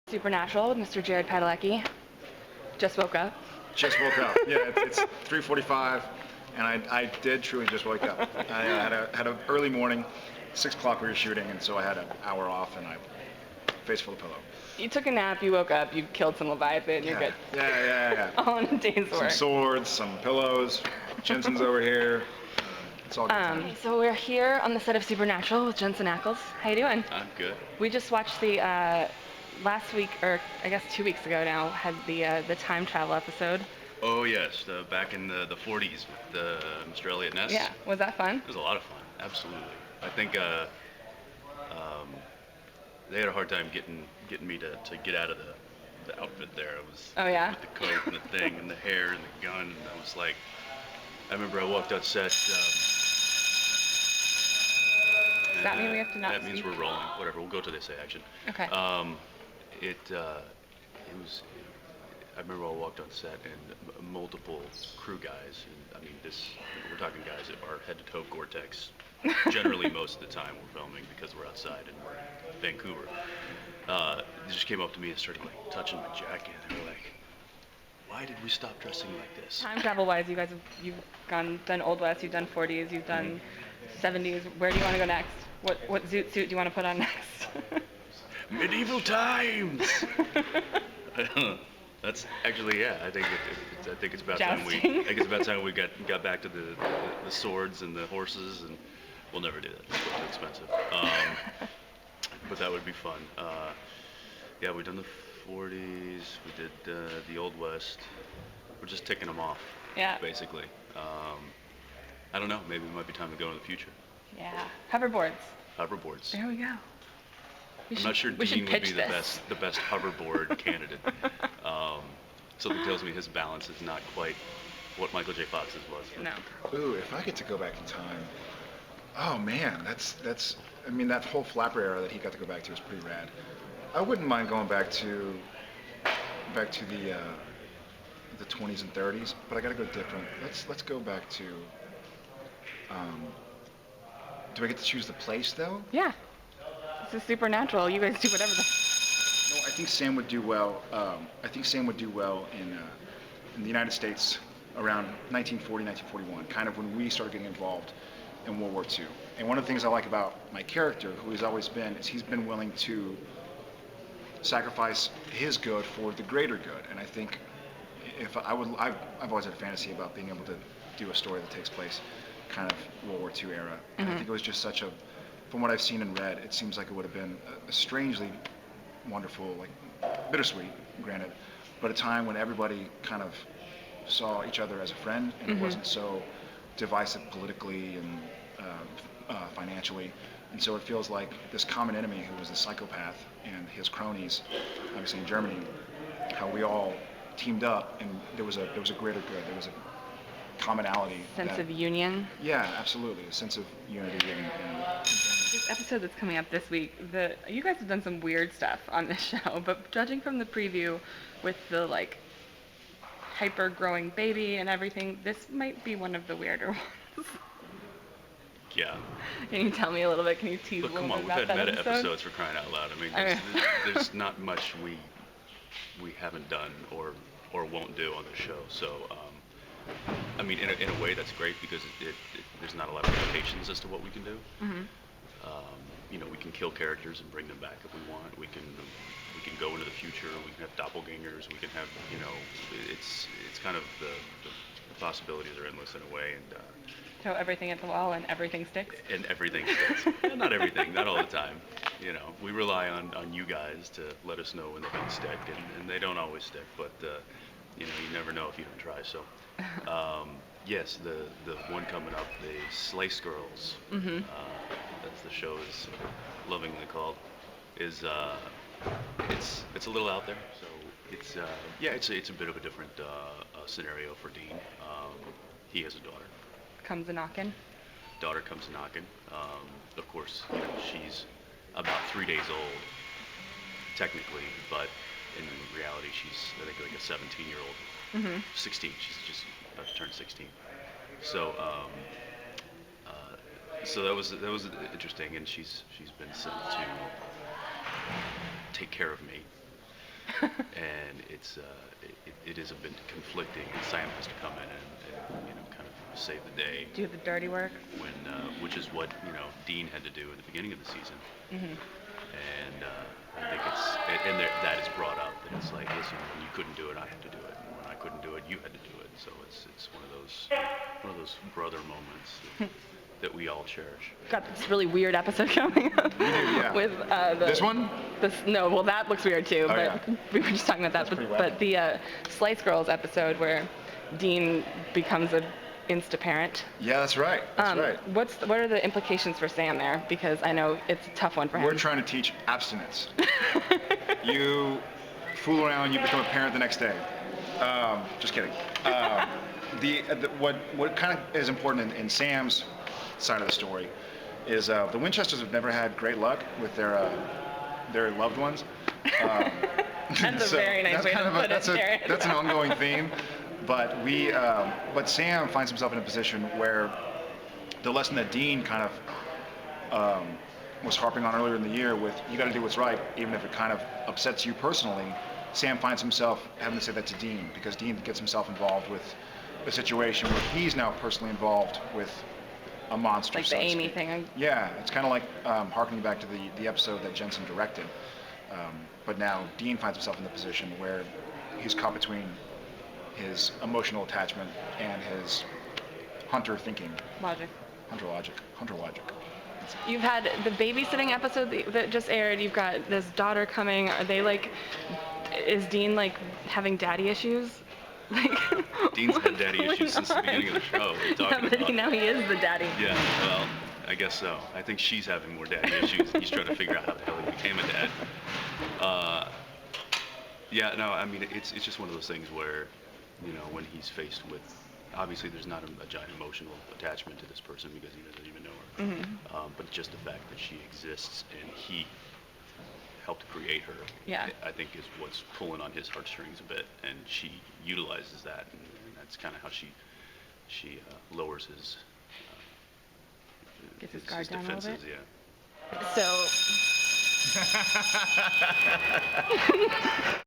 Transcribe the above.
Supernatural with Mr. Jared Padalecki. Just woke up. Just woke up. Yeah, it's 3:45, and I did truly just wake up. I had an early morning, 6 o'clock we were shooting, and so I had an hour off, and I face full of pillow. You took a nap, you woke up, you killed some Leviathan, you're good. Yeah. All in a day's work. Some swords, some pillows. Jensen's over here. It's all good. So we're here on the set of Supernatural with Jensen. How you doing? I'm good. We just watched the last week, or I guess 2 weeks ago now, had the time travel episode. Oh yes, back in the 40s with Mr. Elliot Ness. Yeah, was that fun? It was a lot of fun, absolutely. I think they had a hard time getting me to get out of the outfit there. It was Oh yeah? with the coat and the thing and the hair and the gun, and I was like, I remember I walked out set. Does that mean we have to not That means speak? we're rolling. Whatever, we'll go to this action. Okay. It was. I remember I walked on set and multiple crew guys. And, I mean, we're talking guys that are head to toe Gore-Tex. Generally, most of the time we're filming because we're outside and we're in Vancouver. They just came up to me and started like touching my jacket. They were like, "Why did we stop dressing like this?" Time travel wise, you've done Old West, you've done 40s, you've done 70s. Where do you want to go next? What suit do you want to put on next? Medieval times. That's actually, yeah. I think it's about time we. I think it's about time we got back to the swords and the horses, and we'll never do that. It's way too expensive. But that would be fun. Yeah, we've done the 40s. We did the Old West. We're just ticking them off. Yeah. Basically. I don't know. Maybe it might be time to go in the future. Yeah. Hoverboards. Hoverboards. There we go. I'm not sure Dean would be the best hoverboard candidate. Something tells me his balance is not quite what Michael J. Fox's was. No. Ooh, if I get to go back in time, oh man, that's. I mean, that whole flapper era that he got to go back to is pretty rad. I wouldn't mind going back to the 20s and 30s, but I gotta go different. Let's go back to. Do I get to choose the place though? Yeah. This is Supernatural. You guys do whatever. No, I think Sam would do well. In the United States around 1940, 1941, kind of when we started getting involved in World War II. And one of the things I like about my character, who he's always been, is he's been willing to sacrifice his good for the greater good. And I think I've always had a fantasy about being able to do a story that takes place kind of World War II era. And I think it was just from what I've seen and read, it seems like it would have been a strangely wonderful, like bittersweet, granted, but a time when everybody kind of saw each other as a friend, and it wasn't so divisive politically and financially. And so it feels like this common enemy who was the psychopath and his cronies, obviously in Germany, how we all teamed up, and there was a greater good. There was a commonality. Sense of union. Yeah, absolutely, a sense of unity and this episode that's coming up this week, you guys have done some weird stuff on this show, but judging from the preview with the like hyper growing baby and everything, this might be one of the weirder ones. Yeah. Can you tell me a little bit? Can you tease But a little come on, bit we've about had that meta episode? episodes for crying out loud. I mean, there's not much we haven't done or won't do on the show. So, I mean, in a way, that's great because there's not a lot of limitations as to what we can do. We can kill characters and bring them back if we want. We can go into the future. We can have doppelgangers. We can have, it's kind of the possibilities are endless in a way. And Throw everything at the wall and everything sticks? And everything sticks. Not everything, not all the time. We rely on you guys to let us know when they don't stick, and they don't always stick, but you never know if you don't try. So, yes, the one coming up, the Slice Girls, that's the show is lovingly called, is it's a little out there. So it's a bit of a different scenario for Dean. He has a daughter. Comes a knockin'. Daughter comes knocking. Of course, she's about 3 days old, technically, but in reality, she's I think like a 17-year-old, 16. She's just about to turn 16. So, so that was interesting, and she's been sent to take care of me and it is a bit conflicting. Sam has to come in and kind of save the day. Do the dirty work. When which is what Dean had to do at the beginning of the season. And I think that is brought up, that it's like, listen, when you couldn't do it, I had to do it. And when I couldn't do it, you had to do it. So it's one of those brother moments that we all cherish. Got this really weird episode coming up. We do, yeah. With This one? No, well that looks weird too. Oh, but yeah. we were just talking about that. But the Slice Girls episode where Dean becomes a Insta-parent. Yeah, that's right. That's right. What are the implications for Sam there? Because I know it's a tough one for him. We're trying to teach abstinence. You fool around, you become a parent the next day. Just kidding. What kind of is important in Sam's side of the story is the Winchesters have never had great luck with their loved ones. That's a very nice way to put it, Jared. That's an ongoing theme. But Sam finds himself in a position where the lesson that Dean kind of was harping on earlier in the year with you got to do what's right, even if it kind of upsets you personally. Sam finds himself having to say that to Dean because Dean gets himself involved with a situation where he's now personally involved with a monster. Like the Amy thing. Yeah, it's kind of like harkening back to the episode that Jensen directed. But now Dean finds himself in the position where he's caught between his emotional attachment and his hunter thinking. Logic. Hunter logic. You've had the babysitting episode that just aired. You've got this daughter coming. Are they like, is Dean like having daddy issues? Like, Dean's had daddy issues since the beginning of the show. What are you talking about? Now he is the daddy. Yeah, well, I guess so. I think she's having more daddy issues. He's trying to figure out how the hell he became a dad. Yeah, no, I mean, it's just one of those things where, when he's faced with, obviously there's not a giant emotional attachment to this person because he doesn't even know her. But just the fact that she exists and he helped create her, yeah, I think is what's pulling on his heartstrings a bit, and she utilizes that, and that's kind of how she lowers his gets his guard down defenses, a little bit. Yeah. So